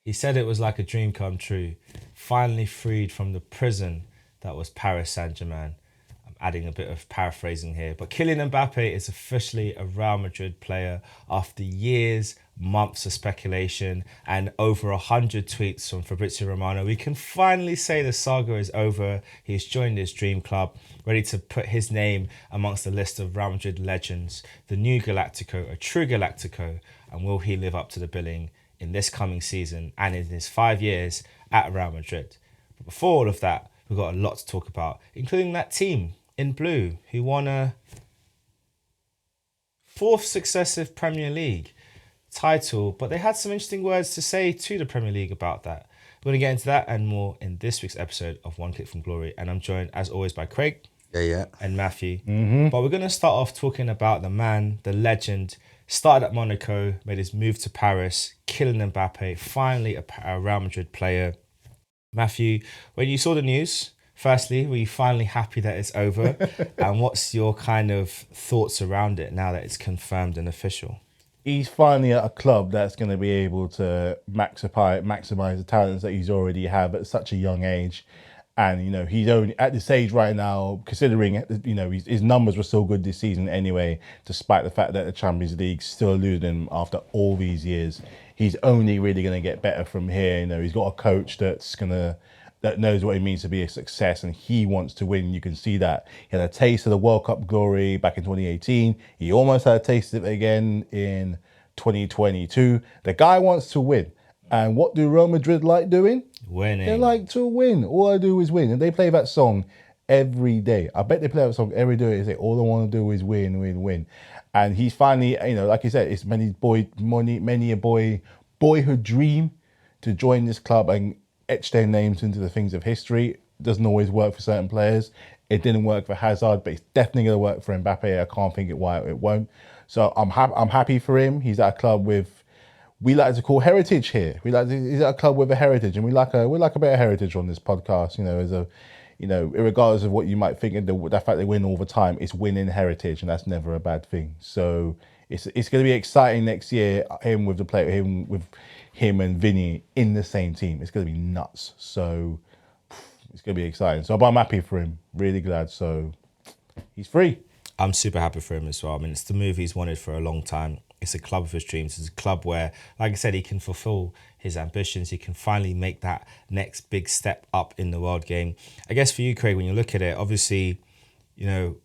He said it was like a dream come true. Finally freed from the prison that was Paris Saint-Germain. I'm adding a bit of paraphrasing here. But Kylian Mbappe is officially a Real Madrid player after years, months of speculation and over 100 tweets from Fabrizio Romano. We can finally say the saga is over. He's joined his dream club, ready to put his name amongst the list of Real Madrid legends, the new Galactico, a true Galactico. And will he live up to the billing in this coming season and in his 5 years at Real Madrid? But before all of that, we've got a lot to talk about, including that team in blue who won a fourth successive Premier League title, but they had some interesting words to say to the Premier League about that. We're going to get into that and more in this week's episode of One Click from Glory, and I'm joined as always by Craig and Matthew. But we're going to start off talking about the man, the legend, started at Monaco, made his move to Paris, Kylian Mbappe, finally a Real Madrid player. Matthew, when you saw the news, firstly, were you finally happy that it's over? And what's your kind of thoughts around it now that it's confirmed and official? He's finally at a club that's going to be able to maximize the talents that he's already have at such a young age. And, you know, he's only at this age right now, considering, you know, his numbers were so good this season anyway, despite the fact that the Champions League still eluded him after all these years. He's only really going to get better from here. You know, he's got a coach that knows what it means to be a success, and he wants to win. You can see that. He had a taste of the World Cup glory back in 2018. He almost had a taste of it again in 2022. The guy wants to win. And what do Real Madrid like doing? Winning. They like to win. All I do is win. And they play that song every day. I bet they play that song every day. They say, all I want to do is win, win, win. And he's finally, you know, like you said, it's many a boyhood dream to join this club and etch their names into the things of history. It doesn't always work for certain players. It didn't work for Hazard, but it's definitely going to work for Mbappe. I can't think why it won't. So I'm happy for him. He's at a club with, we like to call heritage here. He's at a club with a heritage, and we like a bit of heritage on this podcast. You know, regardless of what you might think, the fact they win all the time, it's winning heritage, and that's never a bad thing. So it's going to be exciting next year. Him and Vinny in the same team. It's going to be nuts. So it's going to be exciting. So, but I'm happy for him. Really glad. So he's free. I'm super happy for him as well. I mean, it's the move he's wanted for a long time. It's a club of his dreams. It's a club where, like I said, he can fulfill his ambitions. He can finally make that next big step up in the world game. I guess for you, Craig, when you look at it, obviously, you know,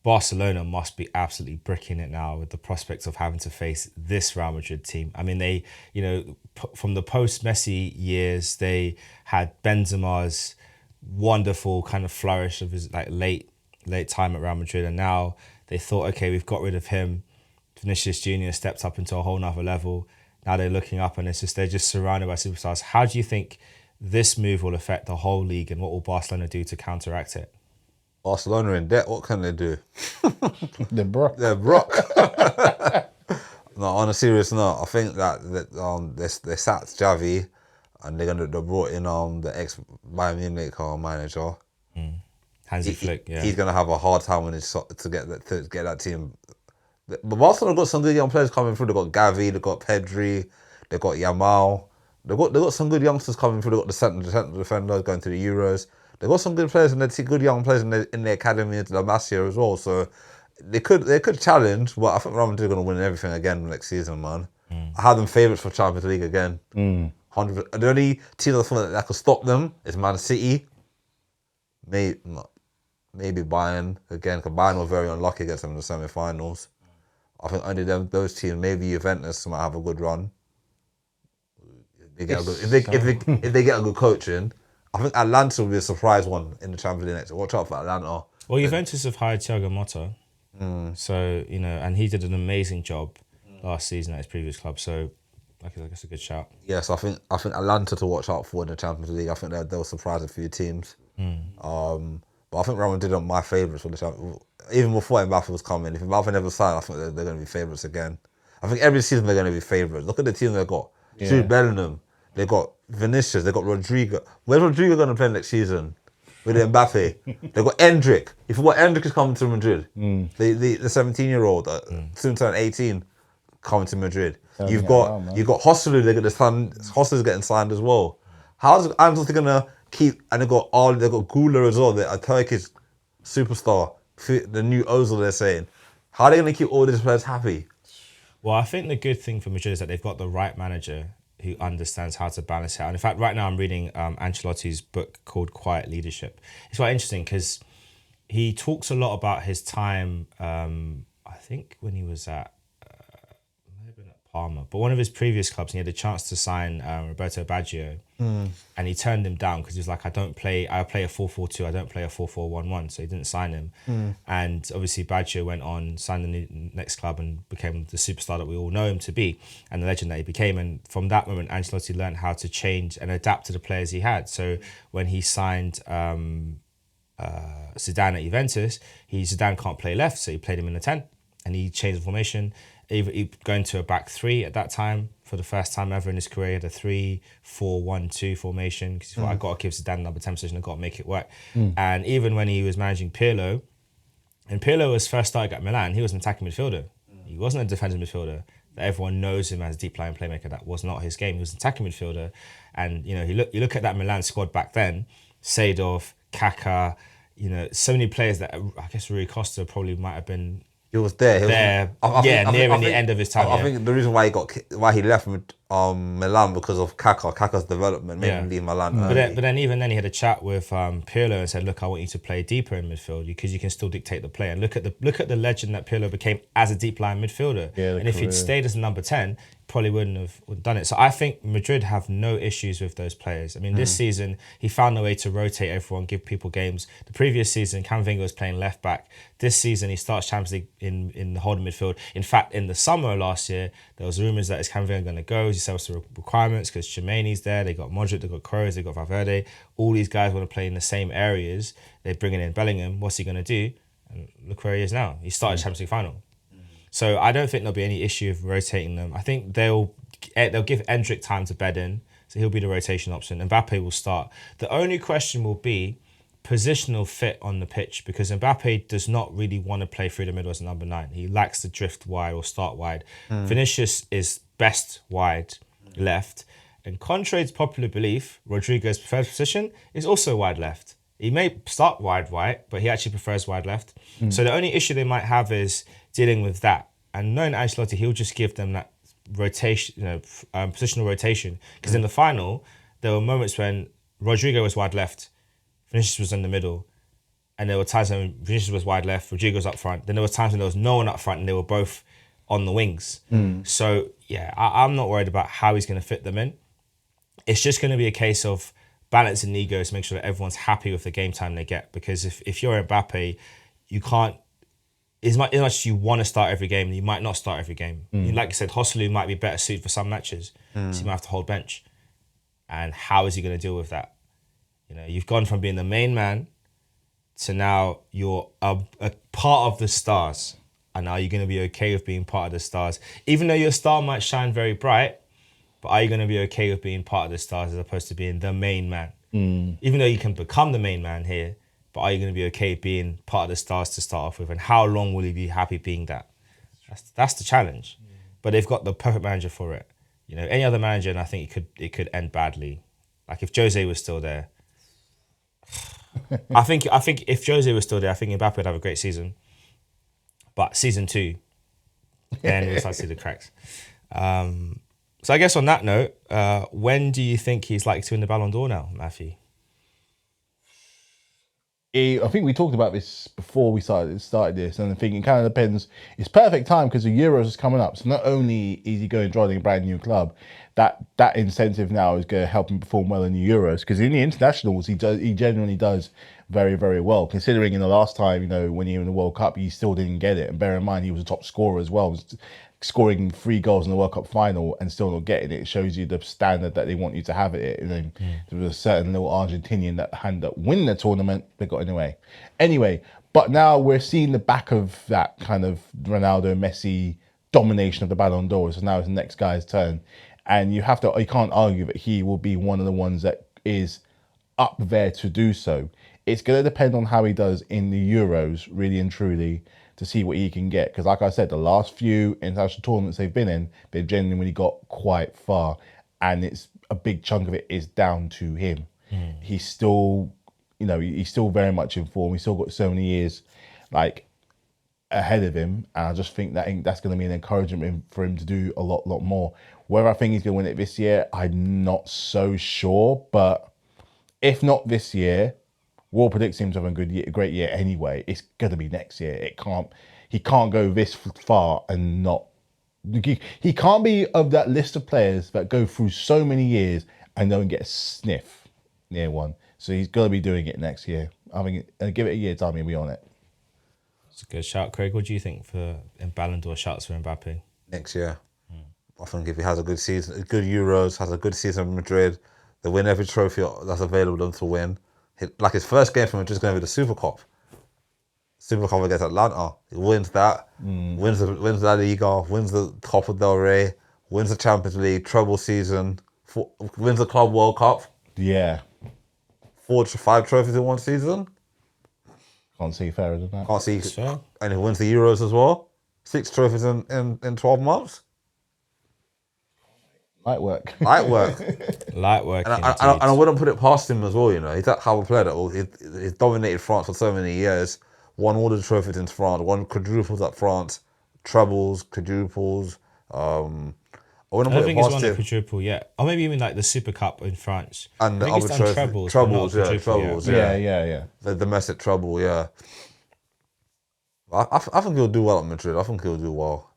Barcelona must be absolutely bricking it now with the prospects of having to face this Real Madrid team. I mean, they, you know, from the post-Messi years, they had Benzema's wonderful kind of flourish of his like late time at Real Madrid, and now they thought, okay, we've got rid of him. Vinicius Jr. stepped up into a whole nother level. Now they're looking up, and they're just surrounded by superstars. How do you think this move will affect the whole league, and what will Barcelona do to counteract it? Barcelona in debt, what can they do? They're broke. They're broke. No, on a serious note, I think that they sacked Xavi, and they brought in the ex Bayern Munich manager. Hansi Flick, yeah. He's gonna have a hard time when to get that team. But Barcelona got some good young players coming through. They got Gavi, they got Pedri, they got Yamal. They got some good youngsters coming through. They got the central defenders going to the Euros. They got some good players good young players in the academy, the Masia as well. So they could challenge, but I think Real Madrid are going to win everything again next season, man. I have them favourites for Champions League again. 100%. The only team I thought that could stop them is Man City. Maybe Bayern again, because Bayern were very unlucky against them in the semi-finals. I think only those teams, maybe Juventus might have a good run. If they get a good coaching. I think Atlanta will be a surprise one in the Champions League next year. Watch out for Atlanta. Well, Juventus have hired Thiago Motta. So, you know, and he did an amazing job last season at his previous club. So, I guess it's a good shout. Yes, I think Atlanta to watch out for in the Champions League. I think they'll surprise a few teams. But I think Real Madrid are my favourites for the Champions. Even before Mbappe was coming, if Mbappe never signed, I think they're going to be favourites again. I think every season they're going to be favourites. Look at the team they've got. Jude Bellingham. They got Vinicius. They got Rodrigo. Where's Rodrigo going to play next season? With Mbappe. They got Endrick. If what Endrick is coming to Madrid, the 17-year-old soon turn 18. coming to Madrid. Turning You've it got around, man. Hostelu. They're gonna sign. Hostlu's getting signed as well. How's Ancelotti gonna keep? And they got Gula as well. They're a Turkish superstar. The new Ozil, they're saying. How are they gonna keep all these players happy? Well, I think the good thing for Madrid is that they've got the right manager who understands how to balance it out. And in fact, right now I'm reading Ancelotti's book called Quiet Leadership. It's quite interesting because he talks a lot about his time, I think when he was at Parma, but one of his previous clubs, and he had a chance to sign Roberto Baggio, and he turned him down because he was like, I play a 4-4-2, I don't play a 4-4-1-1, so he didn't sign him. And obviously Baggio went on, signed the next club and became the superstar that we all know him to be, and the legend that he became. And from that moment, Ancelotti learned how to change and adapt to the players he had. So when he signed Zidane at Juventus, Zidane can't play left, so he played him in the 10, and he changed the formation. He going to a back three at that time for the first time ever in his career. He had a 3-4-1-2 formation because I got to give Zidane number 10 position. I got to make it work. And even when he was managing Pirlo, and Pirlo was first starting at Milan, he was an attacking midfielder. He wasn't a defensive midfielder. That everyone knows him as a deep line playmaker. That was not his game. He was an attacking midfielder. And you look at that Milan squad back then, Seedorf, Kaká, so many players that I guess Rui Costa probably might have been. He was there. Nearing the end of his time. I think the reason why he left Milan because of Kaka's development, made him leave Milan. But then even then he had a chat with Pirlo and said, "Look, I want you to play deeper in midfield because you can still dictate the play." And look at the legend that Pirlo became as a deep line midfielder. And if he'd stayed as a number 10, probably wouldn't have done it. So I think Madrid have no issues with those players. I mean, this season he found a way to rotate everyone, give people games. The previous season, Camavinga was playing left back. This season he starts Champions League in the holding midfield. In fact, in the summer last year, there was rumours that is Camavinga going to go? He said the requirements because Chimeni's there. They got Modric, they got Kroos, they got Valverde. All these guys want to play in the same areas. They're bringing in Bellingham. What's he going to do? And look where he is now. He started Champions League final. So I don't think there'll be any issue of rotating them. I think they'll give Endrick time to bed in, so he'll be the rotation option. Mbappe will start. The only question will be positional fit on the pitch because Mbappe does not really want to play through the middle as a number 9. He likes to drift wide or start wide. Vinicius is best wide left, and contrary to popular belief, Rodrigo's preferred position is also wide left. He may start wide right, but he actually prefers wide left. So the only issue they might have is dealing with that. And knowing Ancelotti, he'll just give them that rotation, positional rotation. Because in the final, there were moments when Rodrigo was wide left, Vinicius was in the middle, and there were times when Vinicius was wide left, Rodrigo was up front. Then there were times when there was no one up front, and they were both on the wings. So yeah, I'm not worried about how he's going to fit them in. It's just going to be a case of balancing egos, make sure that everyone's happy with the game time they get. Because if you're Mbappe, you can't. As much as you want to start every game, you might not start every game. Like I said, Hostelu might be better suited for some matches, so you might have to hold bench. And how is he going to deal with that? You've gone from being the main man to now you're a part of the stars. And are you going to be okay with being part of the stars? Even though your star might shine very bright, but are you going to be okay with being part of the stars as opposed to being the main man? Even though you can become the main man here, but are you going to be okay being part of the stars to start off with? And how long will you be happy being that? That's the challenge. But they've got the perfect manager for it. Any other manager, and I think it could end badly. Like if Jose was still there, I think if Jose was still there, I think Mbappe would have a great season. But season 2, then we'll start to see the cracks. So I guess on that note, when do you think he's likely to win the Ballon d'Or now, Matthew? I think we talked about this before we started this, and I think it kind of depends. It's perfect time because the Euros is coming up. So not only is he going joining a brand new club, that incentive now is going to help him perform well in the Euros. Because in the internationals, he genuinely does very, very well. Considering in the last time, when he was in the World Cup, he still didn't get it. And bear in mind, he was a top scorer as well. Scoring 3 goals in the World Cup final and still not getting it shows you the standard that they want you to have it. And then there was a certain little Argentinian that had that win the tournament, they got in the way. Anyway, but now we're seeing the back of that kind of Ronaldo, Messi domination of the Ballon d'Or. So now it's the next guy's turn, and you can't argue that he will be one of the ones that is up there to do so. It's going to depend on how he does in the Euros, really and truly, to see what he can get. Because like I said, the last few international tournaments they've been in, they've genuinely got quite far. And it's a big chunk of it is down to him. He's still, he's still very much in form. He's still got so many years ahead of him. And I just think that's going to be an encouragement for him to do a lot more. Whether I think he's going to win it this year, I'm not so sure. But if not this year, Will predicts him to have a great year anyway. It's going to be next year. He can't go this far and not. He can't be of that list of players that go through so many years and don't get a sniff near one. So he's got to be doing it next year. I think, give it a year time, he'll be on it. It's a good shout, Craig. What do you think for Ballon d'Or shouts for Mbappe? Next year. I think if he has a good season, good Euros, has a good season in Madrid, they win every trophy that's available to them to win. His first game for Madrid is going to be the Super Cup. Super Cup against Atlanta. He wins that, wins La Liga, wins the Copa del Rey, wins the Champions League, treble season, wins the Club World Cup. Yeah. 4 to 5 trophies in one season. Can't see fairer than that. Can't see. That's fair. And he wins the Euros as well. 6 trophies in 12 months. Light work. Light work. Light work. And I wouldn't put it past him as well, He's that type of player that he's dominated France for so many years, won all the trophies in France, won quadruples at France, trebles, quadruples. I wouldn't I put don't it think he's past won a him. quadruple yet. Or maybe even like the Super Cup in France. And I the think other he's done trebles, trebles, but not a trebles, quadruple yet. Yeah. The domestic treble, yeah. I think he'll do well at Madrid. I think he'll do well.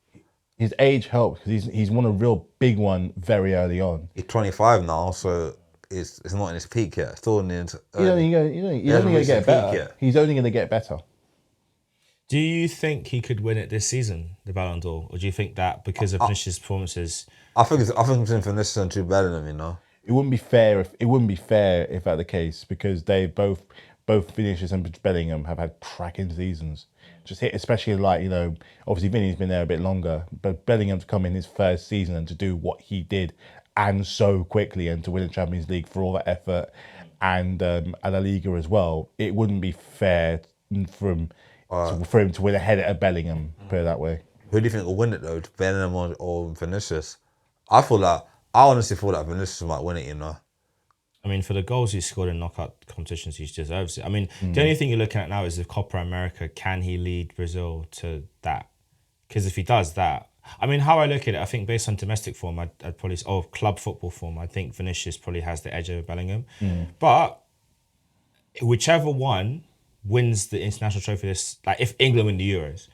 His age helps because he's won a real big one very early on. He's 25 now, so it's not in his peak yet. Still in his He's only going to get better. yet. He's only going to get better. Do you think he could win it this season, the Ballon d'Or? Or do you think that because of Vinicius' performances... I think it's in Vinicius and two Bellingham, It wouldn't be fair if that's the case because they both Vinicius and Bellingham have had cracking seasons. Just hit, especially obviously Vinny's been there a bit longer, but Bellingham to come in his first season and to do what he did and so quickly and to win the Champions League for all that effort and La Liga as well, it wouldn't be fair for him to win ahead of Bellingham, put it that way. Who do you think will win it though? Bellingham or Vinicius? I honestly feel that Vinicius might win it, I mean, for the goals he's scored in knockout competitions, he deserves it. I mean, the only thing you're looking at now is the Copa America. Can he lead Brazil to that? Because if he does that, I mean, how I look at it, I think based on domestic form, I'd probably, or club football form, I think Vinicius probably has the edge over Bellingham. But whichever one wins the international trophy, if England win the Euros,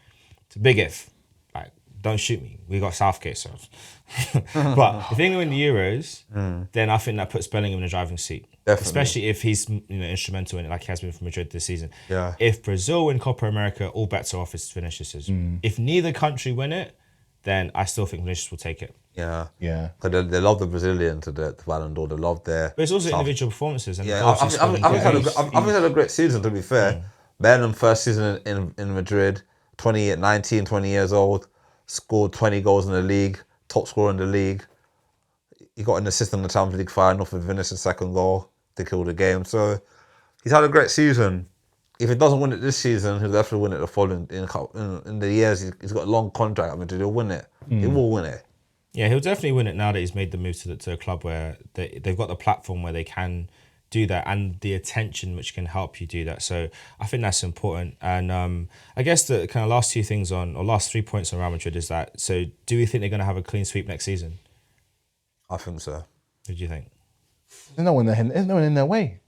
it's a big if. Don't shoot me. We got Southgate, so. But if England win the Euros, then I think that puts Bellingham in the driving seat. Definitely. Especially if he's instrumental in it, like he has been for Madrid this season. Yeah. If Brazil win Copa America, all bets are off. It's Vinicius's. If neither country win it, then I still think Vinicius will take it. Yeah. Yeah. Because they love the Brazilian to the Ballon d'Or. They love their... But it's also individual performances. And Yeah, I think he's had a great season, to be fair. Bellingham first season in Madrid, 19, 20 years old, scored 20 goals in the league, top scorer in the league. He got an assist in the Champions League final for Vinicius' second goal to kill the game. So he's had a great season. If he doesn't win it this season, he'll definitely win it the following. In the years, he's got a long contract at Madrid. He'll win it. He will win it. Yeah, he'll definitely win it now that he's made the move to a club where they've got the platform where they can do that and the attention which can help you do that. So I think that's important. And I guess the kind of last 3 points on Real Madrid is that, so do we think they're going to have a clean sweep next season? I think so. What do you think? There's no one in their way.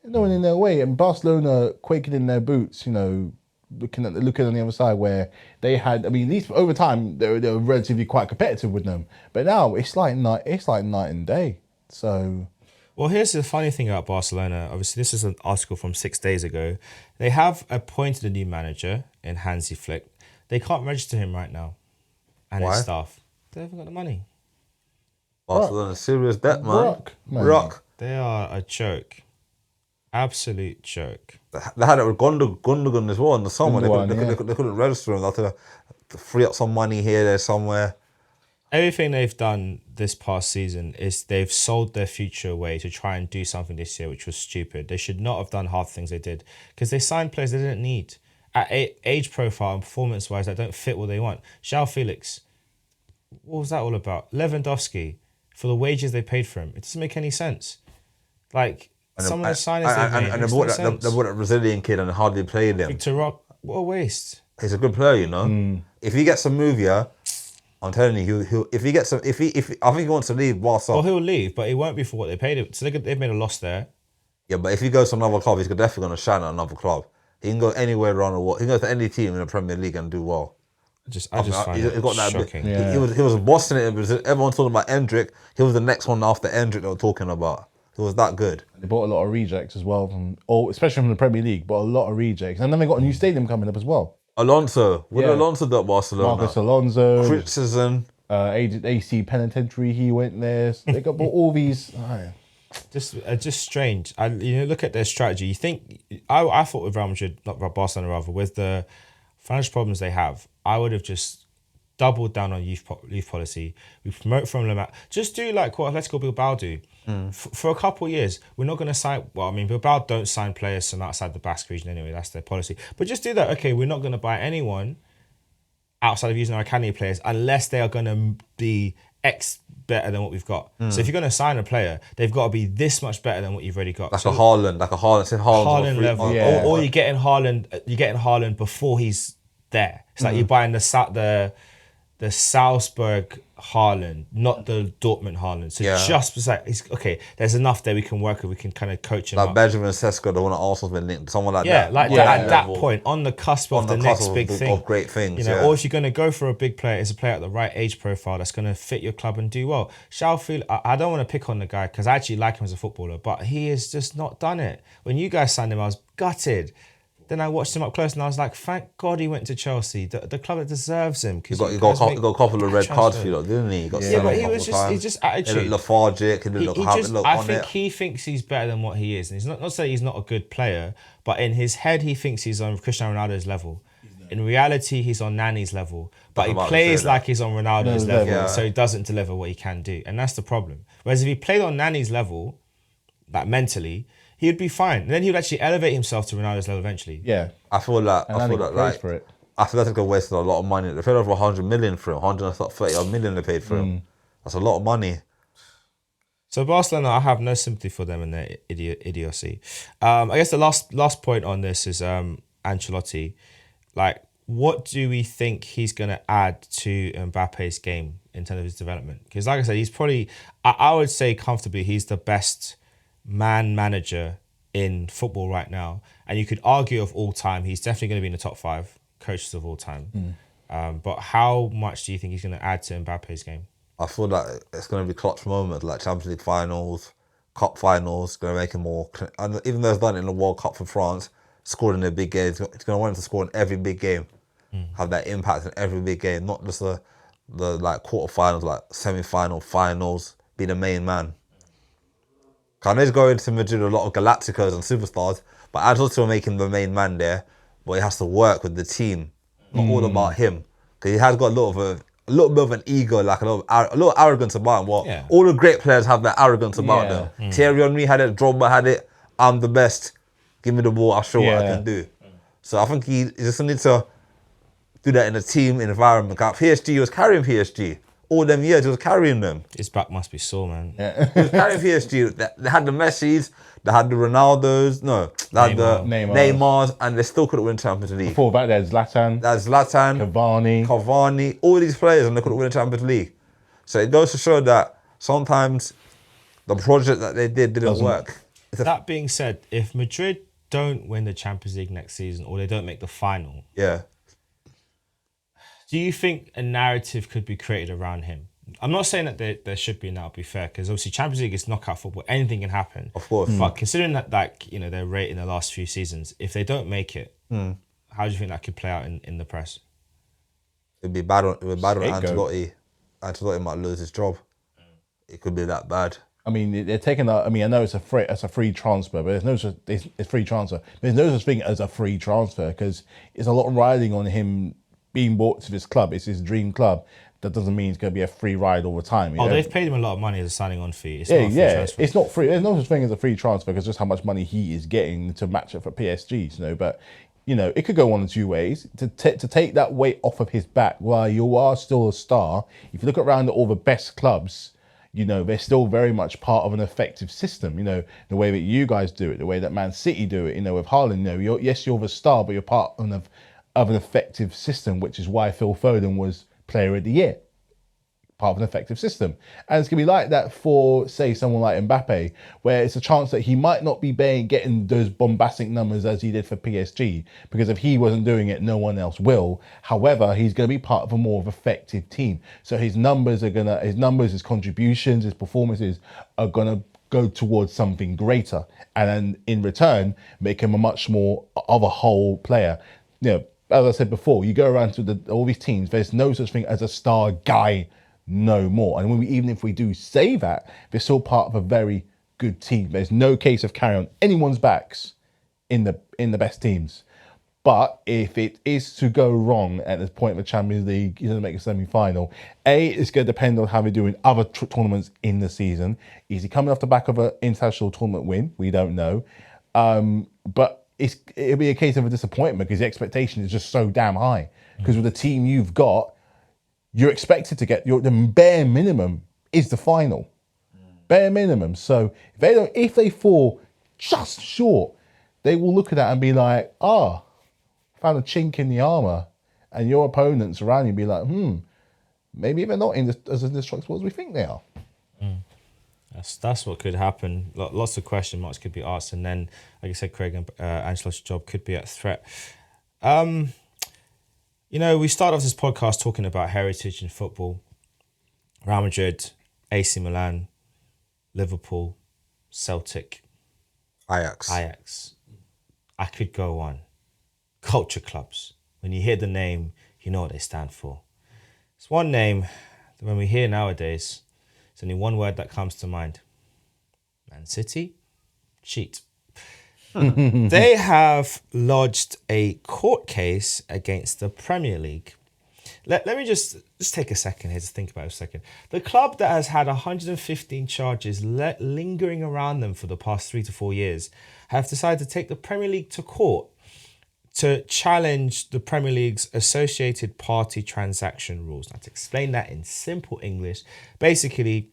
There's no one in their way. And Barcelona quaking in their boots, looking on the other side where they had, at least over time, they were relatively quite competitive with them. But now it's like night and day. So... Well, here's the funny thing about Barcelona. Obviously, this is an article from 6 days ago. They have appointed a new manager in Hansi Flick. They can't register him right now. And Why? his staff. They haven't got the money. Barcelona, serious bet, man. Rock. They are a joke. Absolute joke. They had it with Gundogan as well in the summer. Gundogan, They couldn't register him. They had to free up some money here, there, somewhere. Everything they've done this past season is they've sold their future away to try and do something this year, which was stupid. They should not have done half the things they did because they signed players they didn't need. at age profile and performance wise that don't fit what they want. João Felix, what was that all about? Lewandowski, for the wages they paid for him, it doesn't make any sense. Like some of the signings they made, and they bought that Brazilian kid and hardly played him. Victor Rock, what a waste. He's a good player, you know. If he gets a move, yeah, I'm telling you, he'll if he gets some, if I think he wants to leave Barca. Well, he'll leave, but it won't be for what they paid him. So they've made a loss there. Yeah, but if he goes to another club, he's definitely going to shine at another club. He can go anywhere around the world. He can go to any team in the Premier League and do well. I just find it shocking. He was bossing it. Everyone talking about Endrick. He was the next one after Endrick they were talking about. He was that good. They bought a lot of rejects as well, especially from the Premier League, but a lot of rejects. And then they got a new stadium coming up as well. Alonso. What did Alonso do at Barcelona? Markus Alonso. Christensen. AC Penitentiary, he went there. So they got all these... Just strange. Look at their strategy. You think I thought with Real Madrid, not Barcelona rather, with the financial problems they have, I would have just doubled down on youth policy. We promote from them. Just do like what Atletico Bilbao do. For a couple of years, we're not going to sign. Well, I mean, Bilbao don't sign players from outside the Basque region anyway. That's their policy. But just do that. Okay, we're not going to buy anyone outside of using our academy players unless they are going to be X better than what we've got. So if you're going to sign a player, they've got to be this much better than what you've already got. Like a Haaland. Haaland level. Or you're getting Haaland before he's there. It's like you're buying the Salzburg Haaland, not the Dortmund Haaland. So just like okay, there's enough there we can work with. We can kind of coach him like up. Benjamin Sesko, the one at Arsenal's been linked. Someone like that. At that point, on the cusp of the next big thing. Of great things, Or if you're going to go for a big player, it's a player at the right age profile that's going to fit your club and do well. João Felix, I don't want to pick on the guy because I actually like him as a footballer, but he has just not done it. When you guys signed him, I was gutted. Then I watched him up close and I was like, thank God he went to Chelsea, the club that deserves him. He got a couple of red cards for you, didn't he? But he's just attitude. He looked lethargic. I think he thinks he's better than what he is. And he's not saying he's not a good player, but in his head, he thinks he's on Cristiano Ronaldo's level. In reality, he's on Nani's level. But he plays like he's on Ronaldo's level, so he doesn't deliver what he can do. And that's the problem. Whereas if he played on Nani's level, like mentally, he'd be fine. And then he would actually elevate himself to Ronaldo's level eventually. Yeah. I feel like Atletico wasted a lot of money. They paid over 100 million for him. 130 million they paid for him. That's a lot of money. So Barcelona, I have no sympathy for them and their idiocy. I guess the last point on this is Ancelotti. Like, what do we think he's going to add to Mbappe's game in terms of his development? Because like I said, he's probably, I would say comfortably, he's the best manager in football right now, and you could argue of all time he's definitely going to be in the top 5 coaches of all time. But how much do you think he's going to add to Mbappe's game? I feel like it's going to be clutch moments like Champions League finals, Cup finals. Going to make him more. And even though he's done it in the World Cup for France, scored in the big games, he's going to want him to score in every big game, have that impact in every big game, not just the like quarterfinals, like semi-final, finals. Be the main man. I know he's going to Madrid with a lot of Galacticos and superstars, but I also make him the main man there. But he has to work with the team, not all about him, because he has got a little bit of an ego, like a little arrogance about him. Well, all the great players have that arrogance about them. Thierry Henry had it, Drogba had it. I'm the best. Give me the ball. I'll show what I can do. So I think he just needs to do that in a team environment. PSG, he was carrying PSG. All them years, he was carrying them. His back must be sore, man. He was carrying PSG. They had the Messis, they had the Ronaldos, they had the Neymars, and they still couldn't win Champions League. Before that, there's Zlatan. Cavani, all these players, and they couldn't win Champions League. So it goes to show that sometimes the project that they didn't work. That being said, if Madrid don't win the Champions League next season or they don't make the final, do you think a narrative could be created around him? I'm not saying that there should be, and that would be fair, because obviously Champions League is knockout football. Anything can happen. Of course. But considering that, their rate in the last few seasons, if they don't make it, how do you think that could play out in the press? It'd be bad on Ancelotti. Ancelotti might lose his job. It could be that bad. I mean, they're taking that. I mean, I know it's a free transfer, but it's free transfer. There's no such thing as a free transfer because it's a lot riding on him being brought to this club. It's his dream club. That doesn't mean it's going to be a free ride all the time. They've paid him a lot of money as a signing on fee. It's not a free transfer. It's not free. There's no such thing as a free transfer because just how much money he is getting to match it for PSG. But it could go one of two ways. To take that weight off of his back, while you are still a star, if you look around at all the best clubs, they're still very much part of an effective system. The way that you guys do it, the way that Man City do it, with Haaland, you're the star, but you're part of an effective system, which is why Phil Foden was Player of the Year. Part of an effective system. And it's going to be like that for, say, someone like Mbappe, where it's a chance that he might not be getting those bombastic numbers as he did for PSG, because if he wasn't doing it, no one else will. However, he's going to be part of a more effective team. So his numbers, his contributions, his performances are going to go towards something greater. And then in return, make him a much more of a whole player. As I said before, you go around to all these teams, there's no such thing as a star guy no more. And even if we do say that, they're still part of a very good team. There's no case of carrying on anyone's backs in the best teams. But if it is to go wrong at this point of the Champions League, he doesn't make a semi-final, it's going to depend on how we do in other tournaments in the season. Is he coming off the back of an international tournament win? We don't know. But it'll be a case of a disappointment because the expectation is just so damn high. Because with the team you've got, you're expected to get the bare minimum is the final. Bare minimum. So if they fall just short, they will look at that and be like, found a chink in the armour. And your opponents around you be like, maybe they're not as indestructible as we think they are. That's what could happen. Lots of question marks could be asked, and then, like I said, Craig and Ancelotti's job could be at threat. We start off this podcast talking about heritage in football. Real Madrid, AC Milan, Liverpool, Celtic, Ajax. I could go on. Culture clubs. When you hear the name, you know what they stand for. It's one name that when we hear nowadays, it's only one word that comes to mind. Man City, cheat. They have lodged a court case against the Premier League. Let me just take a second here to think about it a second. The club that has had 115 charges lingering around them for the past 3 to 4 years have decided to take the Premier League to court to challenge the Premier League's associated party transaction rules. Now, to explain that in simple English, basically,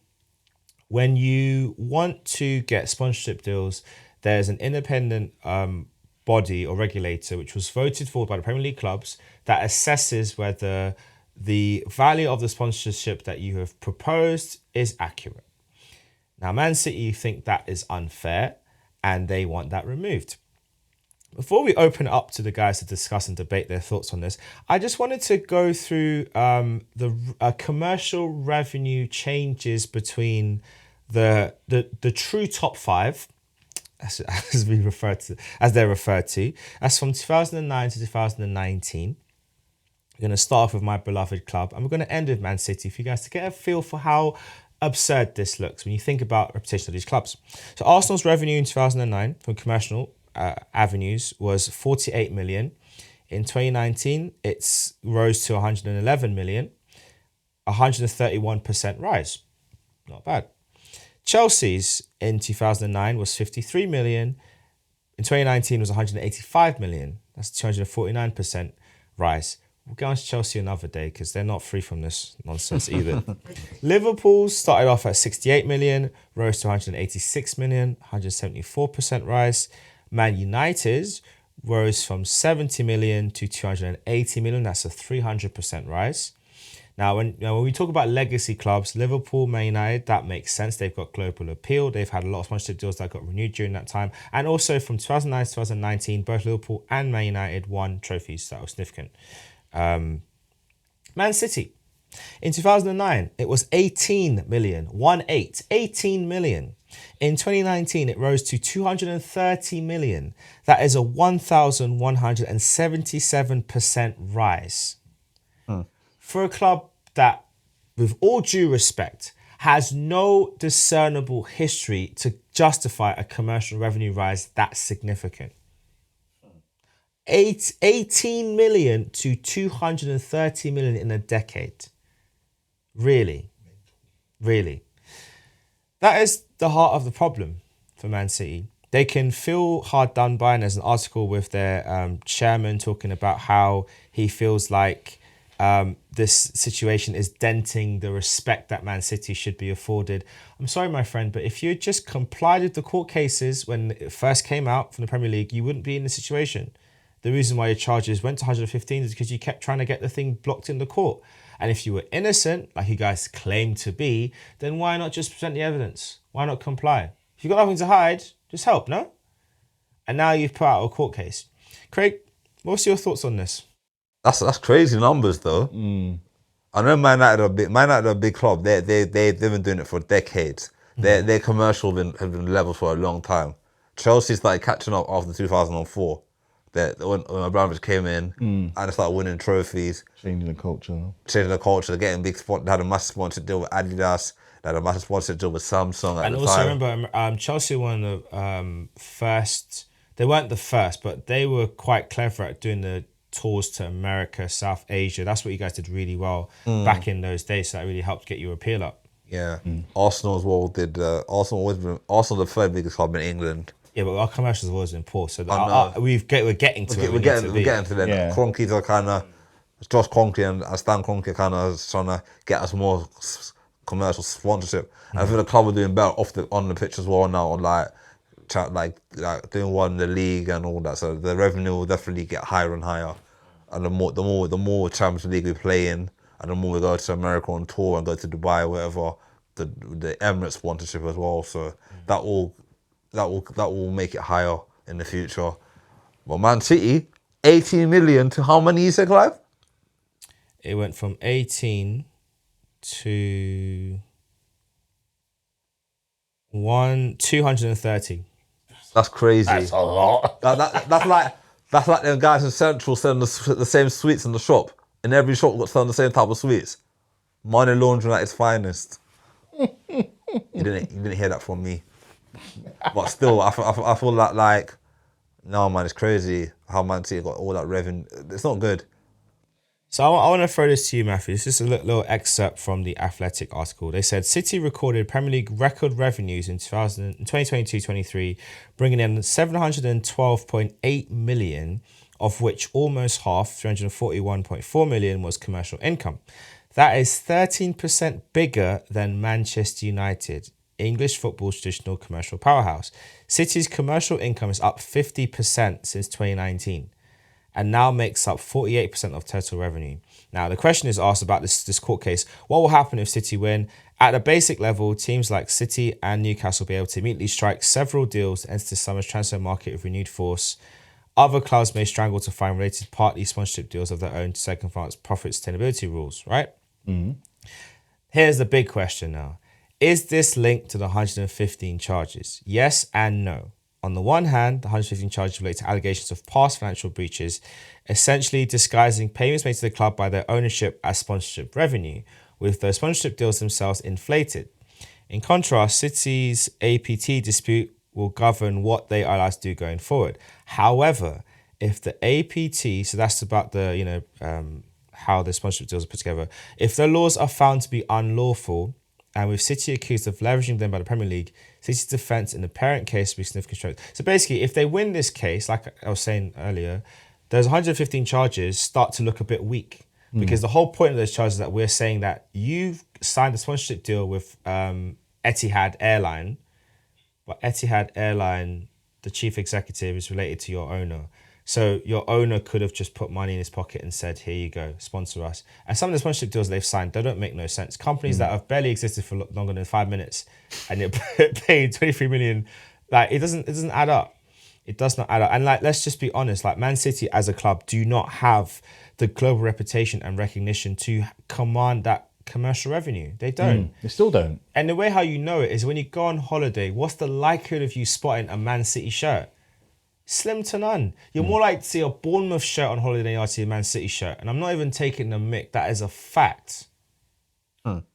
when you want to get sponsorship deals, there's an independent body or regulator which was voted for by the Premier League clubs that assesses whether the value of the sponsorship that you have proposed is accurate. Now, Man City think that is unfair and they want that removed. Before we open it up to the guys to discuss and debate their thoughts on this, I just wanted to go through the commercial revenue changes between the true top five, as they're referred to, as from 2009 to 2019. We're going to start off with my beloved club, and we're going to end with Man City for you guys to get a feel for how absurd this looks when you think about the reputation of these clubs. So Arsenal's revenue in 2009 from commercial avenues was 48 million. In 2019, it rose to 111 million, 131% rise. Not bad. Chelsea's in 2009 was 53 million. In 2019 was 185 million. That's 249% rise. We'll get on to Chelsea another day because they're not free from this nonsense either. Liverpool started off at 68 million, rose to 186 million, 174% rise. Man United rose from 70 million to 280 million. That's a 300% rise. Now, when we talk about legacy clubs, Liverpool, Man United, that makes sense. They've got global appeal. They've had a lot of sponsorship deals that got renewed during that time. And also from 2009 to 2019, both Liverpool and Man United won trophies that were significant. Man City. In 2009, it was 18 million. 18 million. In 2019, it rose to 230 million. That is a 1,177% rise. For a club that, with all due respect, has no discernible history to justify a commercial revenue rise that significant. 18 million to 230 million in a decade. Really? Really? That is the heart of the problem for Man City. they can feel hard done by. And there's an article with their chairman talking about how he feels like this situation is denting the respect that Man City should be afforded. I'm sorry, my friend, but if you had just complied with the court cases when it first came out from the Premier League, you wouldn't be in this situation. The reason why your charges went to 115 is because you kept trying to get the thing blocked in the court. And if you were innocent, like you guys claim to be, then why not just present the evidence? Why not comply? If you've got nothing to hide, just help, no? And now you've put out a court case. Craig, what's your thoughts on this? That's crazy numbers though. I know Man United are a big club. They've been doing it for decades. Their commercial have been level for a long time. Chelsea started catching up after 2004. When Abramovich came in and they started winning trophies. Changing the culture. They're getting big spot. They had a massive sponsorship deal with Adidas. They had a massive sponsorship deal with Samsung at the time. And also remember, Chelsea were one of the first. They weren't the first, but they were quite clever at doing the tours to America, South Asia. That's what you guys did really well back in those days. So that really helped get your appeal up. Yeah. Arsenal as well did. Arsenal the third biggest club in England. Yeah, but our commercials have always been poor. So we're getting to it. We're getting to that. Yeah. Kroenke's are kind of Josh Kroenke and Stan Kroenke kind of trying to get us more commercial sponsorship. And I think the club are doing better on the pitch as well now, on like doing one in the league and all that. So the revenue will definitely get higher and higher. And the more Champions League we play in, and the more we go to America on tour and go to Dubai or whatever, the Emirates sponsorship as well. So that will make it higher in the future. But Man City, 18 million to how many you said, Clive? It went from 18 to 230. That's crazy. That's a lot. That's like them guys in Central selling the same sweets in the shop. In every shop, got selling the same type of sweets. Money laundering at its finest. You didn't hear that from me. But still, I feel like no man, it's crazy how Man City got all that revenue. It's not good. So I want to throw this to you, Matthew. This is a little excerpt from the Athletic article. They said City recorded Premier League record revenues in 2022-23, bringing in 712.8 million, of which almost half, 341.4 million, was commercial income. That is 13% bigger than Manchester United, English football's traditional commercial powerhouse. City's commercial income is up 50% since 2019. And now makes up 48% of total revenue. Now, the question is asked about this court case. What will happen if City win? At a basic level, teams like City and Newcastle will be able to immediately strike several deals to enter the summer's transfer market with renewed force. Other clubs may strangle to find related partly sponsorship deals of their own to circumvent profit sustainability rules, right? Here's the big question now. Is this linked to the 115 charges? Yes and no. On the one hand, the 115 charges relate to allegations of past financial breaches, essentially disguising payments made to the club by their ownership as sponsorship revenue, with those sponsorship deals themselves inflated. In contrast, City's APT dispute will govern what they are allowed to do going forward. However, if the APT, so that's about the, how the sponsorship deals are put together, if the laws are found to be unlawful, and with City accused of leveraging them by the Premier League, City's defence in the parent case will be significant strength. So basically, if they win this case, like I was saying earlier, those 115 charges start to look a bit weak. Because the whole point of those charges is that we're saying that you've signed a sponsorship deal with Etihad Airline, but Etihad Airline, the chief executive, is related to your owner. So your owner could have just put money in his pocket and said, here you go, sponsor us. And some of the sponsorship deals they've signed, they don't make no sense. Companies that have barely existed for longer than 5 minutes and you're paying 23 million, like it doesn't add up. It does not add up. And like, let's just be honest, like Man City as a club do not have the global reputation and recognition to command that commercial revenue. They don't. They still don't. And the way how you know it is when you go on holiday, what's the likelihood of you spotting a Man City shirt? Slim to none. You're more likely to see a Bournemouth shirt on holiday than you are to see a Man City shirt. And I'm not even taking the mick. That is a fact.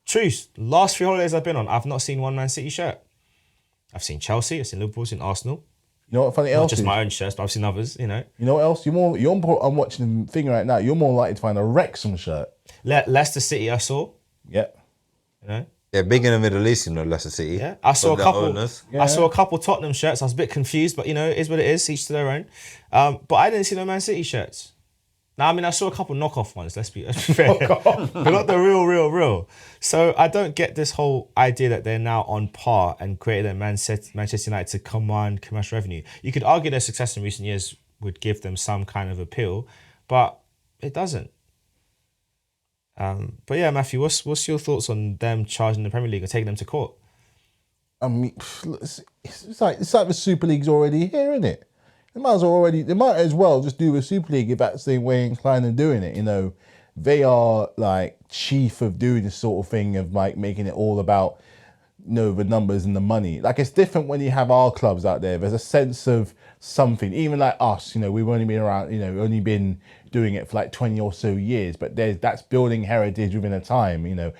Truth. Last 3 holidays I've been on, I've not seen one Man City shirt. I've seen Chelsea, I've seen Liverpool, I've seen Arsenal. You know what funny Not else just is? my own shirts, but I've seen others, You know what else? I'm watching the thing right now. You're more likely to find a Wrexham shirt. Leicester City I saw. Yeah. Yeah, big in the Middle East, Leicester City. Yeah, I saw a Their couple. owners. I saw a couple Tottenham shirts. I was a bit confused, but it is what it is. Each to their own. But I didn't see no Man City shirts. Now, I mean, I saw a couple knockoff ones. Let's be fair, but not the real. So I don't get this whole idea that they're now on par and created a Manchester United to command commercial revenue. You could argue their success in recent years would give them some kind of appeal, but it doesn't. But yeah, Matthew, what's your thoughts on them charging the Premier League and taking them to court? I mean, it's like the Super League's already here, isn't it? They might as well just do a Super League if that's the way inclined of doing it. They are like chief of doing this sort of thing of like making it all about the numbers and the money. Like, it's different when you have our clubs out there. There's a sense of something. Even like us, we've only been around, only been doing it for like 20 or so years, but that's building heritage within a time. It's not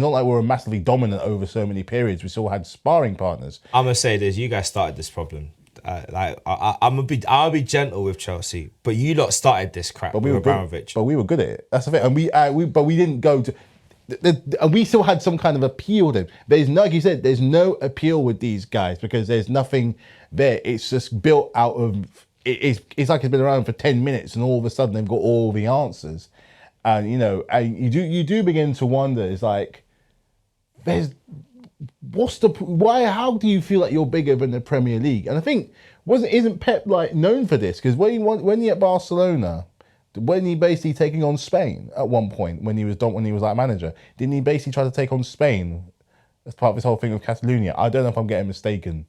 like we were massively dominant over so many periods. We still had sparring partners. I'm gonna say this: you guys started this problem. I'll be gentle with Chelsea, but you lot started this crap with Abramovich. But we were good at it. That's the thing, and we didn't go to. And we still had some kind of appeal to them. There's no, like you said, there's no appeal with these guys because there's nothing there. It's just built out of. It's like it's been around for 10 minutes, and all of a sudden they've got all the answers, and you do begin to wonder. It's like, how do you feel like you're bigger than the Premier League? And I think isn't Pep like known for this? Because when he at Barcelona, when he basically taking on Spain at one point when he was like manager, didn't he basically try to take on Spain as part of this whole thing with Catalonia? I don't know if I'm getting mistaken,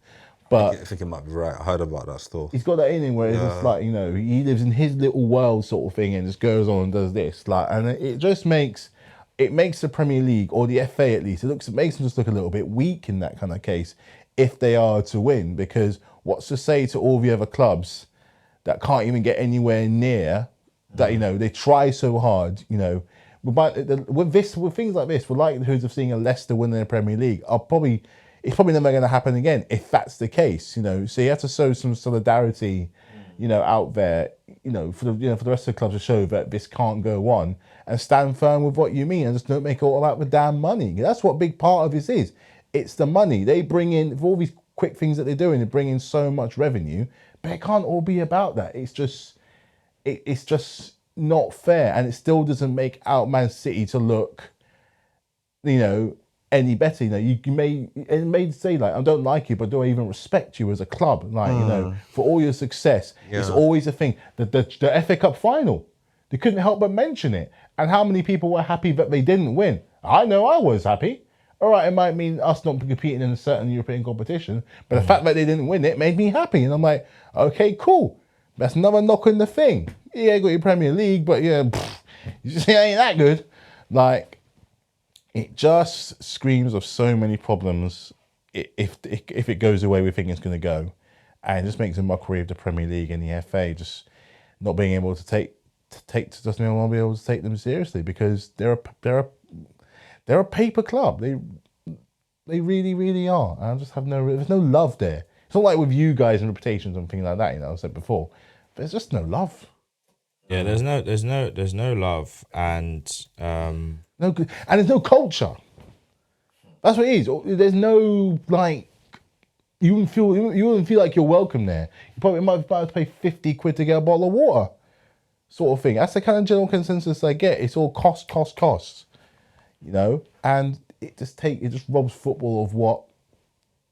but I think it might be right. I heard about that still. He's got that in him where it's just like, he lives in his little world sort of thing and just goes on and does this. And it just makes the Premier League, or the FA at least, it makes them just look a little bit weak in that kind of case if they are to win. Because what's to say to all the other clubs that can't even get anywhere near that, they try so hard, with things like this, the likelihoods of seeing a Leicester win the Premier League it's probably never going to happen again if that's the case, So you have to show some solidarity, out there, for the rest of the clubs to show that this can't go on and stand firm with what you mean and just don't make it all about the damn money. That's what a big part of this is. It's the money. They bring in, for all these quick things that they're doing, they bring in so much revenue, but it can't all be about that. It's just not fair, and it still doesn't make out Man City to look, any better. You may say like, I don't like you, but do I even respect you as a club? Like, for all your success, it's always a thing. The FA Cup final, they couldn't help but mention it. And how many people were happy that they didn't win? I know I was happy. All right, it might mean us not competing in a certain European competition, but the fact that they didn't win it made me happy. And I'm like, okay, cool. That's another knock on the thing. Yeah, you got your Premier League, but you just ain't that good. Like, it just screams of so many problems if it goes the way we think it's going to go. And it just makes a mockery of the Premier League and the FA just not being able to take them seriously because they're a paper club. They really, really are. And I just there's no love there. It's not like with you guys and reputations and things like that, I said before. There's just no love. Yeah, there's no love and no good, and there's no culture. That's what it is. There's no like, you wouldn't feel like you're welcome there. You probably might have to pay 50 quid to get a bottle of water, sort of thing. That's the kind of general consensus I get. It's all cost, and it just robs football of what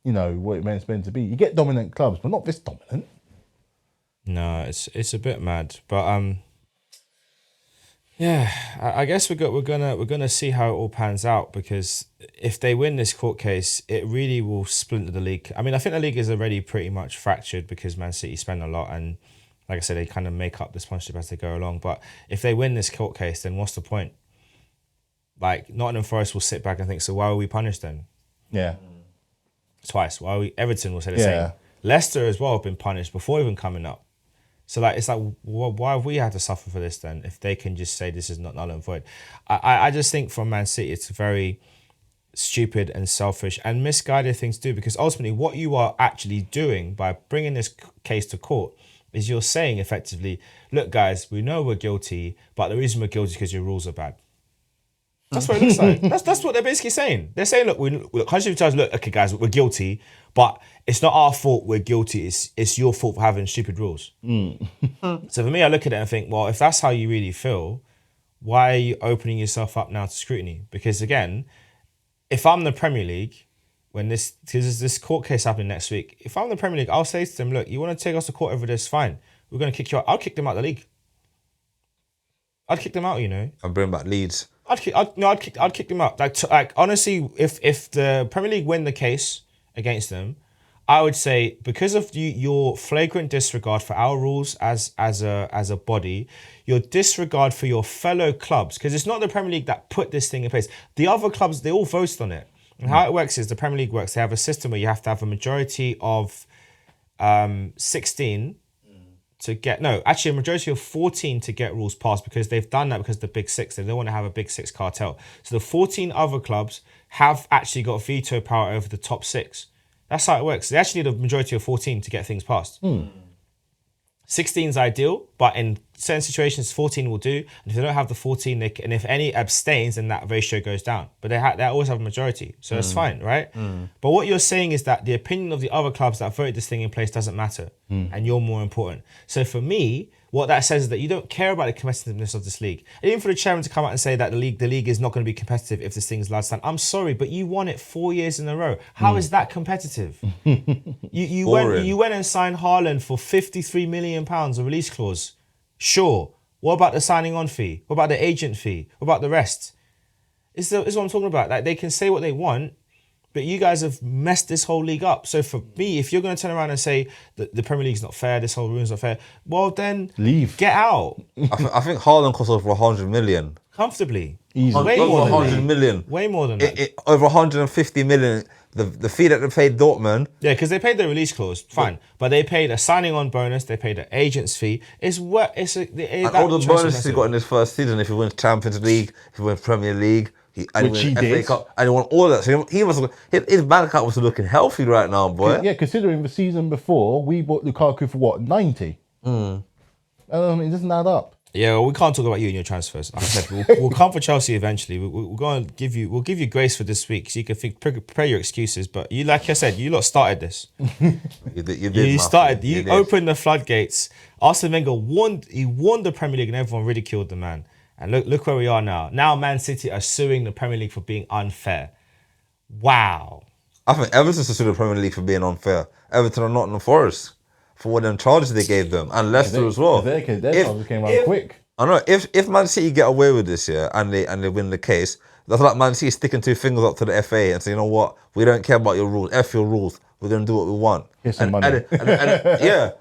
it's meant to be. You get dominant clubs, but not this dominant. No, it's a bit mad, but yeah, I guess we're gonna see how it all pans out, because if they win this court case, it really will splinter the league. I mean, I think the league is already pretty much fractured because Man City spend a lot, and like I said, they kind of make up the sponsorship as they go along. But if they win this court case, then what's the point? Like, Nottingham Forest will sit back and think, so why were we punished then? Yeah. Twice. Everton will say the same. Leicester as well have been punished before even coming up. So it's like, why have we had to suffer for this then? If they can just say this is not null and void, I just think from Man City it's very stupid and selfish and misguided thing to do, because ultimately what you are actually doing by bringing this case to court is you're saying effectively, look guys, we know we're guilty, but the reason we're guilty is because your rules are bad. That's what it looks like. That's what they're basically saying. They're saying, look, country judge, look, okay, guys, we're guilty, but it's not our fault we're guilty. It's your fault for having stupid rules. So for me, I look at it and think, well, if that's how you really feel, why are you opening yourself up now to scrutiny? Because again, if I'm the Premier League, because there's this court case happening next week, if I'm the Premier League, I'll say to them, look, you want to take us to court over this? Fine. We're going to kick you out. I'll kick them out of the league. I'd kick them out, you know. And bring back Leeds. I'd kick them out. Like honestly, if the Premier League win the case against them, I would say because of your flagrant disregard for our rules as a body, your disregard for your fellow clubs, because it's not the Premier League that put this thing in place. The other clubs, they all voted on it. And how it works is the Premier League works. They have a system where you have to have a majority of 16 to get, no, actually a majority of 14 to get rules passed, because they've done that because the Big Six, they don't want to have a Big Six cartel. So the 14 other clubs have actually got veto power over the top 6. That's how it works. They actually need a majority of 14 to get things passed. 16 is ideal, but in certain situations, 14 will do. And if they don't have the 14, and if any abstains, then that ratio goes down. But they always have a majority, so it's fine, right? But what you're saying is that the opinion of the other clubs that voted this thing in place doesn't matter, and you're more important. So for me, what that says is that you don't care about the competitiveness of this league. And even for the chairman to come out and say that the league is not going to be competitive if this thing's allowed to stand. I'm sorry, but you won it 4 years in a row. How is that competitive? you went and signed Haaland for £53 million, a release clause. Sure. What about the signing on fee? What about the agent fee? What about the rest? It's what I'm talking about. Like, they can say what they want, but you guys have messed this whole league up. So for me, if you're going to turn around and say that the Premier League's not fair, this whole rule's not fair, well then leave. Get out. I think Haaland cost over 100 million. Comfortably. Easily. Way Over more than 100 that. million. Way more than that. Over 150 million. The fee that they paid Dortmund. Yeah, because they paid the release clause, fine, but they paid a signing on bonus. They paid an agent's fee. And all the bonuses he got in his first season, if he wins Champions League, if he wins Premier League, Which he FA did. Cup, and he won all that. So his bank account was looking healthy right now, boy. Yeah, considering the season before, we bought Lukaku for what, 90? It doesn't add up. Yeah, well, we can't talk about you and your transfers. Like I said, we'll come for Chelsea eventually. We'll go and give you grace for this week, so you can prepare your excuses. But you, like I said, you lot started this. You started. You opened the floodgates. Arsene Wenger won the Premier League, and everyone ridiculed the man. And look where we are now. Now Man City are suing the Premier League for being unfair. Wow. I think Everton should sue the Premier League for being unfair. Everton are Nottingham Forest for what them charges they gave them, and Leicester as well. Their charges came out quick. I know if Man City get away with this, yeah, and they win the case, that's like Man City sticking 2 fingers up to the FA and saying, you know what, we don't care about your rules. F your rules. We're gonna do what we want. Here's some money. Yeah,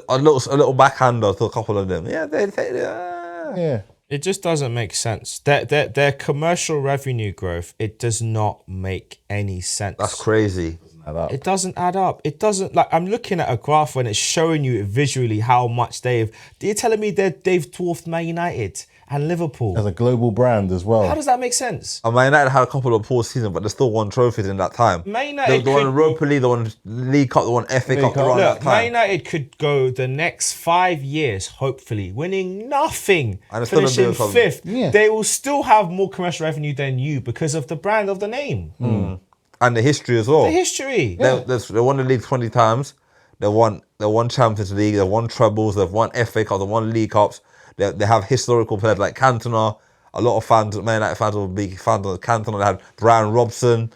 a little backhander to a couple of them. Yeah, they take it. Yeah. It just doesn't make sense. Their commercial revenue growth, it does not make any sense. That's crazy. It doesn't add up. It doesn't, like, I'm looking at a graph when it's showing you visually how much you're telling me they've dwarfed Man United and Liverpool. As a global brand as well. How does that make sense? And Man United had a couple of poor seasons, but they still won trophies in that time. Man United They won Europa League, they won League Cup, they won FA Cup around that time. Man United could go the next 5 years, hopefully, winning nothing, And it's still finishing gonna be 5th. Yeah. They will still have more commercial revenue than you because of the brand of the name. And the history as well. The history. They won the league 20 times. They won Champions League. They won trebles. They've won FA Cup. They won League Cups. They have historical players like Cantona. A lot of fans, Man United fans, will be fans of Cantona. They had Brian Robson.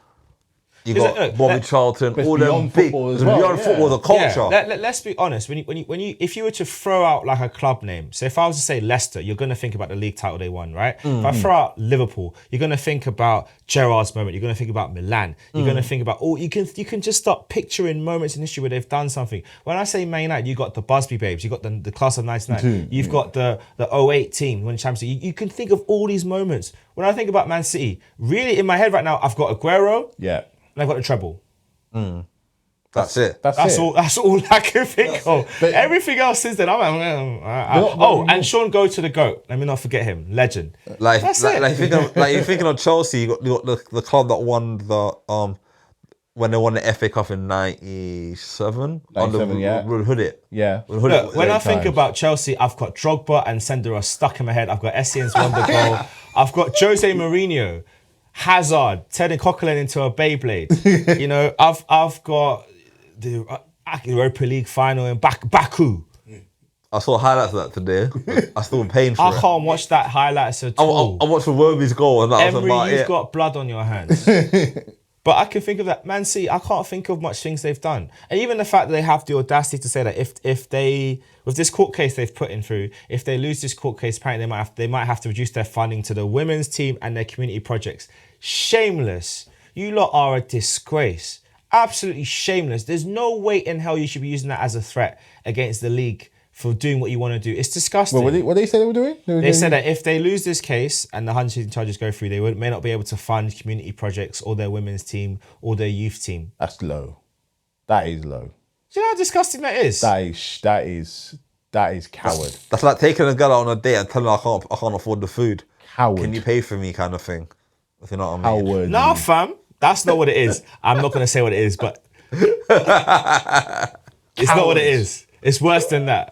You got Bobby Charlton. All them big. Beyond football, the culture. Yeah, let's be honest. If you were to throw out like a club name, so if I was to say Leicester, you're going to think about the league title they won, right? If I throw out Liverpool, you're going to think about Gerrard's moment. You're going to think about Milan. You're going to think about you can just start picturing moments in history where they've done something. When I say Man United, you got the Busby Babes, you got the class of '99, you've got the 08 team winning Champions League. You can think of all these moments. When I think about Man City, really in my head right now, I've got Aguero. Yeah. And I've got the treble. That's it. That's all I can think of. But everything else since then, I'm like, and Sean Go to the GOAT. Let me not forget him. Legend. You're thinking of Chelsea. You got the club that won when they won the FA Cup in 97. 97, yeah. Hoodit. Yeah. Look, when I think times. about Chelsea, I've got Drogba and Senderos stuck in my head. I've got Essien's wonder goal. I've got Jose Mourinho, Hazard turning Coquelin into a Beyblade. You know, I've got the Europa League final in Baku. I saw highlights of that today. I still paying for I it. can't watch that highlights at all. I watched Werby's goal and that was Emery, about you've it. got blood on your hands. But I can think of that. Man City, I can't think of much things they've done. And even the fact that they have the audacity to say that if they, with this court case they've put in through, if they lose this court case, apparently they might have to reduce their funding to the women's team and their community projects. Shameless. You lot are a disgrace. Absolutely shameless. There's no way in hell you should be using that as a threat against the league for doing what you want to do. It's disgusting. Well, what they say they were doing? They said that if they lose this case and the hunting charges go through, they may not be able to fund community projects or their women's team or their youth team. That's low. That is low. Do you know how disgusting that is? That is coward. That's like taking a girl out on a date and telling her I can't afford the food. Coward. Can you pay for me kind of thing? If you know what I mean. Coward. Nah, fam. That's not what it is. I'm not going to say what it is, but it's not what it is. It's worse than that.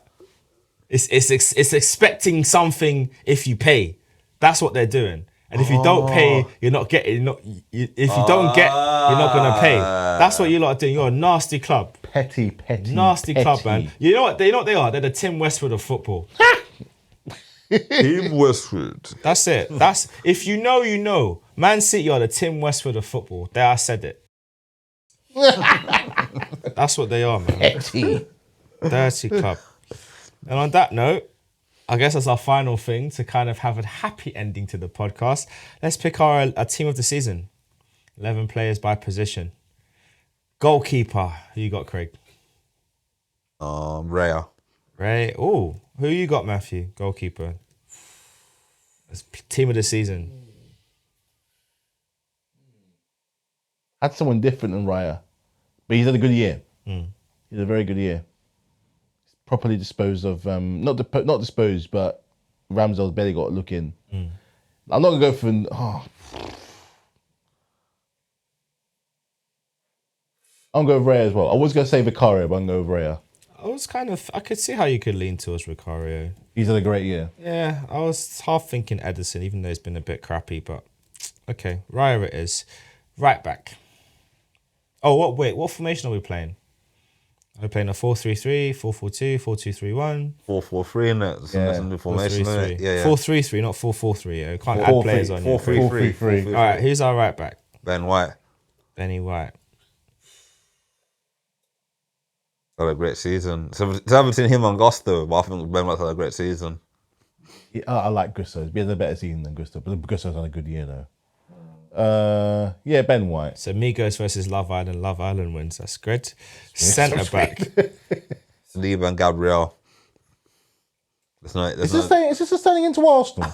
It's expecting something if you pay. That's what they're doing. And if you don't pay, you're not getting. If you don't get, you're not gonna pay. That's what you lot are doing. You're a nasty club. Petty. Nasty club, man. You know what? They are. They're the Tim Westwood of football. Team Westwood. That's it. That's if you know, you know. Man City are the Tim Westwood of football. There, I said it. That's what they are, man. Petty. Dirty club. And on that note, I guess that's our final thing to kind of have a happy ending to the podcast. Let's pick our team of the season. 11 players by position. Goalkeeper. Who you got, Craig? Raya. Ray. Oh, who you got, Matthew? Goalkeeper. That's team of the season. Had someone different than Raya, but he's had a good year. He's had a very good year. Properly disposed of, not disposed, but Ramsdale's barely got a look in. I'm not gonna go for. I'm going with Raya as well. I was gonna say Vicario, but I'm going with Raya. I could see how you could lean towards Vicario. He's had a great year. Yeah, I was half thinking Ederson, even though it's been a bit crappy, but okay, Raya it is. Right back. Oh, what formation are we playing? Are we playing a 4-3-3, 4-4-2, 4-2-3-1? 4-4-3 in it. That's a new formation, isn't it? Yeah. 4-3-3, not 4-4-3. Yeah. We can't add players on you. 4-3-3. All right, who's our right back? Ben White. Benny White. Had a great season. So I haven't seen him on Gusto, but I think Ben White's had a great season. Yeah, I like Gusto. He has a better season than Gusto, but Gusto's had a good year though. Ben White. So Migos versus Love Island. Love Island wins. That's good. Centre back. Saliba and Gabriel. Is this a standing into Arsenal?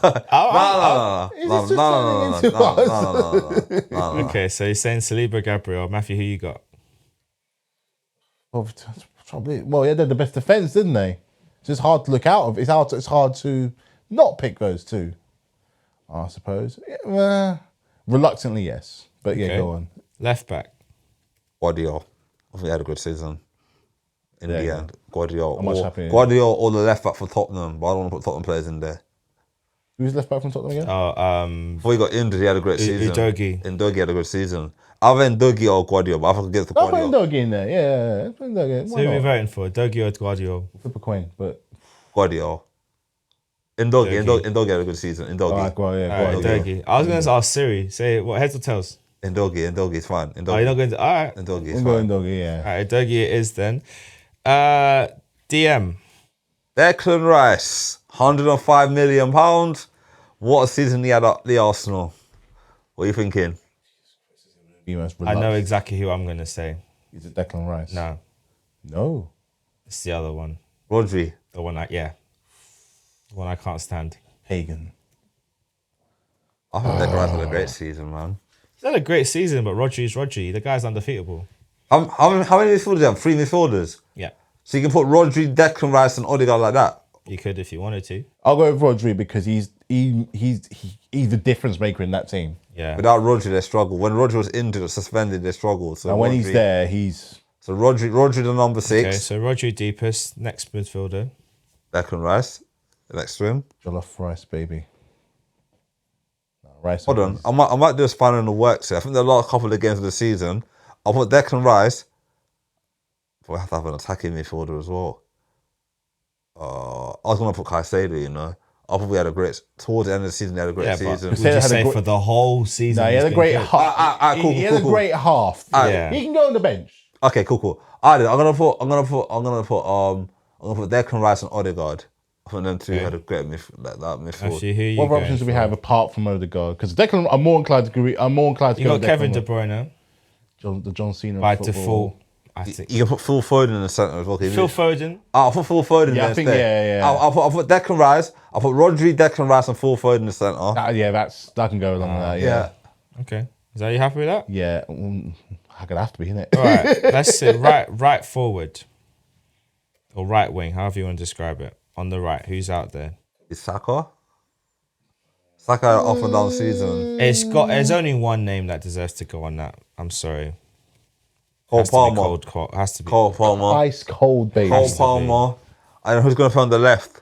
No. Okay, so you're saying Saliba, Gabriel. Matthew, who you got? Well, yeah, they're the best defence, didn't they? It's just hard to look out of. It's hard to not pick those two, I suppose. Reluctantly, yes. But yeah, go on. Left back. Guardiola. I think he had a good season. In the end. Guardiola. I'm much happier. Guardiola or the left back for Tottenham, but I don't want to put Tottenham players in there. Who's left back from Tottenham again? Before he got injured, he had a great season. Udogie had a good season. Either Udogie or Guardiola, but I think I'll get the Guardiola. I'll put Udogie in there. Yeah. Put Udogie. So who are we voting for? Udogie or Guardiola? Flip a coin, but Guardiola. Udogie had a good season. Udogie. Udogie. I was going to ask Siri. Say what, heads or tails? Udogie is fine. Oh, you're not going to... All right. Udogie is fine. Udogie, yeah. All right, Udogie it is then. DM. Declan Rice, £105 million. What a season he had at the Arsenal. What are you thinking? I know exactly who I'm going to say. Is it Declan Rice? No. It's the other one. Rodri. The one The one I can't stand. Hagen. I think Declan Rice had a great season, man. He's had a great season, but Rodri's Rodri. The guy's undefeatable. How many midfielders do you have? 3 midfielders? Yeah. So you can put Rodri, Declan Rice and Odegaard like that? You could if you wanted to. I'll go with Rodri because he's he's the difference maker in that team. Yeah. Without Rodri, they struggle. When Rodri was injured or suspended, they struggle. So And when he's Rodri- there, he's So Rodri the number 6. Okay, so Rodri deepest, next midfielder. Declan Rice, next to him. jollof rice, baby. No, rice. Hold on, I might do a spanner in the works here. I think the last couple of games of the season, I'll put Declan Rice. But we have to have an attacking midfielder as well. I was gonna put Caicedo, you know. I probably had a great towards the end of the season. He had a great Yeah, season. but would Caicedo you had a say great- for the whole season? No, he had a he's great been good? half. cool, He had cool, a cool. great half. Yeah. He can go on the bench. Okay, cool. I'm gonna put Declan Rice and Odegaard. I think them two had a great that midfield. Actually, who are you What going options do we for? have apart from Odegaard? Because Declan, I'm more inclined to agree. I'm more inclined to You go got with Kevin De Declan. Bruyne the John Cena by of football. default. I think You can put Phil Foden in the centre as well. Phil Foden. I'll put Phil Foden Yeah, I there think- instead. yeah. I'll put Declan Rice. I'll put Rodri, Declan Rice, and Phil Foden in the centre. That can go along with that. Yeah. Okay, is that you happy with that? Yeah. I'm gonna have to be, innit? All right, let's see. Right forward or right wing, however you want to describe it. On the right, who's out there? Is Saka? Saka had an up and down season. There's only one name that deserves to go on that. I'm sorry. Cole Has to be Palmer. cold. Has to be. Cole Palmer. Ice cold, baby. Cole Palmer. And who's going to play on the left?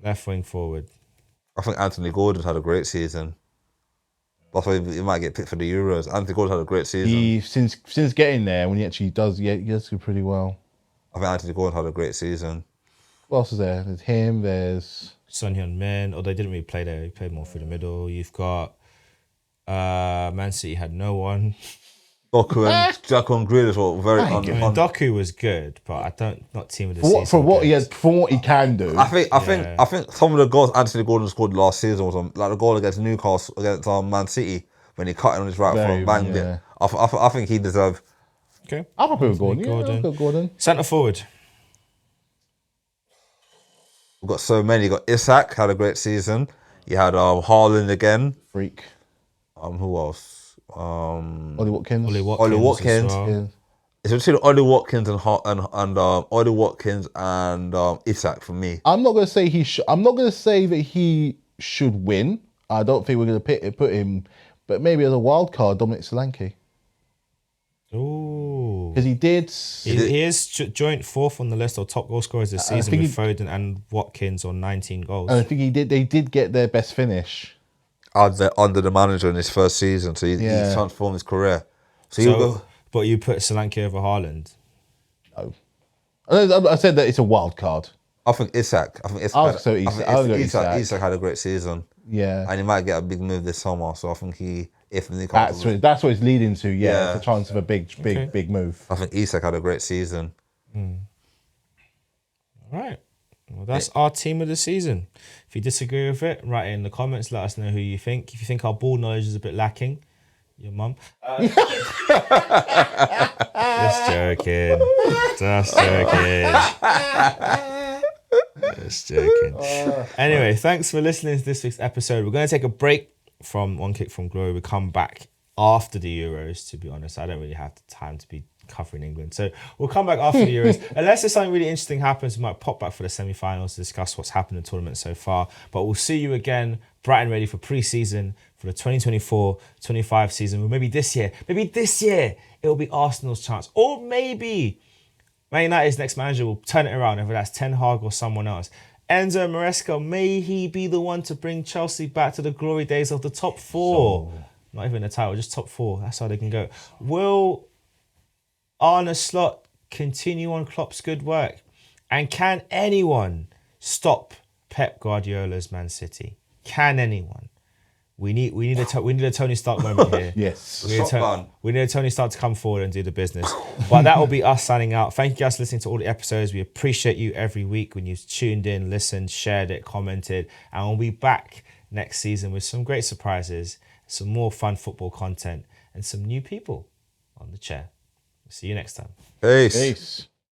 Left wing forward. I think Anthony Gordon's had a great season. That's why he might get picked for the Euros. Anthony Gordon had a great season. He since getting there, when he actually does, he does do pretty well. I think Anthony Gordon had a great season. What else is there? There's him. There's Son Heung-min, although they didn't really play there. He played more through the middle. You've got Man City had no one. Doku and Jacko Grealish were very I mean, Doku was good, but not team of the for season. what, for what he good. has, for what he can do. I think some of the goals Anthony Gordon scored last season was like the goal against Newcastle against Man City when he cut it on his right foot and banged it. I think he deserved. Okay. I'm happy with Gordon. Gordon. Yeah, I'll go Gordon. Centre forward. We've got so many. You got Isak had a great season. You had Haaland again. Freak. Who else? Ollie Watkins. Ollie Watkins. Ollie Watkins. As well. Yeah. It's between Ollie Watkins and Ollie Watkins and Isak for me. I'm not gonna say he should. I'm not gonna say that he should win. I don't think we're gonna put him, but maybe as a wild card, Dominic Solanke, Ooh. because he did. He is joint fourth on the list of top goal scorers this season think with Foden and Watkins on 19 goals. And I think he did. They did get their best finish. Under the manager in his first season, so he transformed his career. So but you put Solanke over Haaland. No, I said that it's a wild card. I think Isak. Isak had a great season. Yeah, And he might get a big move this summer. So I think if Newcastle, that's what it's leading to. Yeah, Yeah. it's a chance of a big move. I think Isak had a great season. All right. Well, that's our team of the season. If you disagree with it, write it in the comments. Let us know who you think. If you think our ball knowledge is a bit lacking, your mum. Just joking. Just joking. Anyway, thanks for listening to this week's episode. We're going to take a break from One Kick from Glory. We come back after the Euros, to be honest. I don't really have the time to be covering England. So we'll come back after the Euros. Unless there's something really interesting happens, we might pop back for the semi-finals to discuss what's happened in the tournament so far. But we'll see you again, bright and ready for pre-season for the 2024-25 season. Or maybe this year, it'll be Arsenal's chance. Or maybe Man United's next manager will turn it around, whether that's Ten Hag or someone else. Enzo Maresca, may he be the one to bring Chelsea back to the glory days of the top four. Not even the title, just top four. That's how they can go. Will Arne Slot continue on Klopp's good work? And can anyone stop Pep Guardiola's Man City? Can anyone? We need a Tony Stark moment here. Yes. We need a Tony Stark to come forward and do the business. But that will be us signing out. Thank you guys for listening to all the episodes. We appreciate you every week when you've tuned in, listened, shared it, commented. And we'll be back next season with some great surprises, some more fun football content, and some new people on the chair. See you next time. Peace. Peace.